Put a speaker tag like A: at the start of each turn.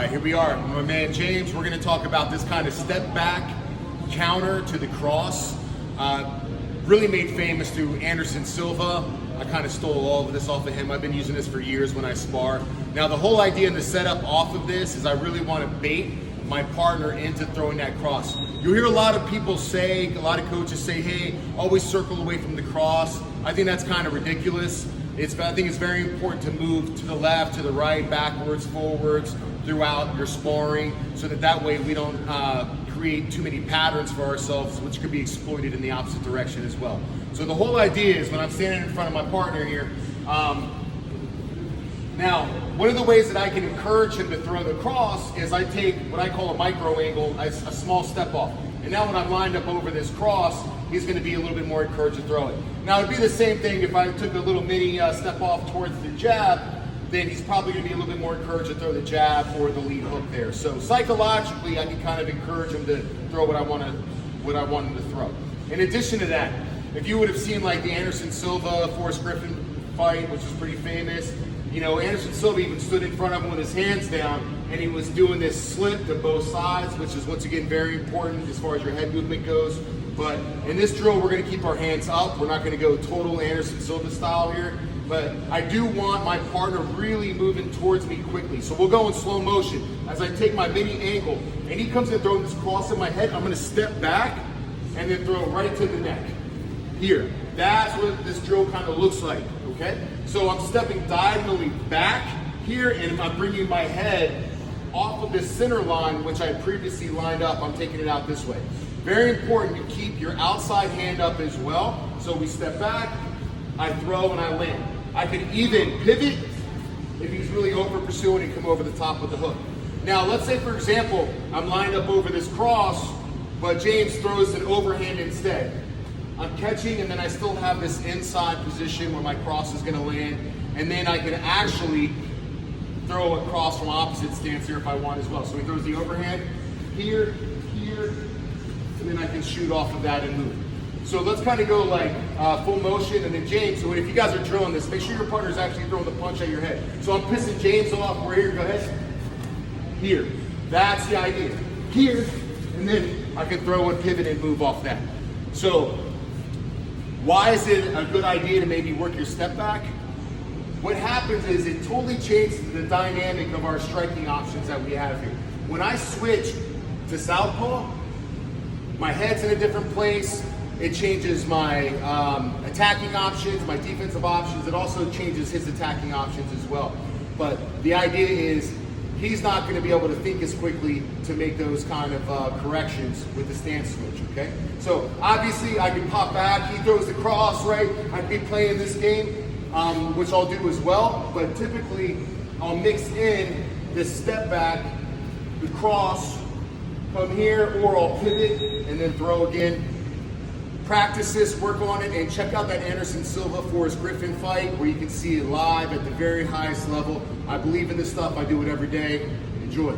A: Here we are, my man James. We're going to talk about this kind of step back counter to the cross. Really made famous through Anderson Silva. I kind of stole all of this off of him. I've been using this for years when I spar. Now the whole idea and the setup off of this is I really want to bait my partner into throwing that cross. You'll hear a lot of people say, a lot of coaches say, hey, always circle away from the cross. I think that's kind of ridiculous. I think it's very important to move to the left, to the right, backwards, forwards throughout your sparring, so that way we don't create too many patterns for ourselves, which could be exploited in the opposite direction as well. So the whole idea is when I'm standing in front of my partner here, now one of the ways that I can encourage him to throw the cross is I take what I call a micro angle, a small step off. And now when I'm lined up over this cross, he's going to be a little bit more encouraged to throw it. Now it'd be the same thing if I took a little mini step off towards the jab, then he's probably going to be a little bit more encouraged to throw the jab or the lead hook there. So psychologically, I can kind of encourage him to throw what I want him to throw. In addition to that, if you would have seen like the Anderson Silva Forrest Griffin fight, which is pretty famous, you know, Anderson Silva even stood in front of him with his hands down, and he was doing this slip to both sides, which is once again very important as far as your head movement goes. But in this drill, we're going to keep our hands up. We're not going to go total Anderson Silva style here, but I do want my partner really moving towards me quickly. So we'll go in slow motion. As I take my mini angle, and he comes in throwing this cross in my head, I'm going to step back and then throw right to the neck. Here, that's what this drill kind of looks like, okay? So I'm stepping diagonally back here, and I'm bringing my head off of this center line, which I previously lined up. I'm taking it out this way. Very important you keep your outside hand up as well. So we step back, I throw, and I land. I could even pivot if he's really over pursuing and come over the top with the hook. Now, let's say, for example, I'm lined up over this cross, but James throws an overhand instead. I'm catching, and then I still have this inside position where my cross is going to land, and then I can actually throw a cross from opposite stance here if I want as well. So he throws the overhand here, and then I can shoot off of that and move. So let's kind of go like full motion, and then James, so if you guys are drilling this, make sure your partner's actually throwing the punch at your head. So I'm pissing James off. We're here, go ahead. Here, that's the idea. Here, and then I can throw and pivot and move off that. So why is it a good idea to maybe work your step back? What happens is it totally changes the dynamic of our striking options that we have here. When I switch to southpaw, my head's in a different place. It changes my attacking options, my defensive options. It also changes his attacking options as well. But the idea is he's not going to be able to think as quickly to make those kind of corrections with the stance switch, okay? So obviously I can pop back, he throws the cross, right? I'd be playing this game, which I'll do as well, but typically I'll mix in this step back, the cross, come here, or I'll pivot and then throw again. Practice this, work on it, and check out that Anderson Silva Forrest Griffin fight where you can see it live at the very highest level. I believe in this stuff, I do it every day. Enjoy.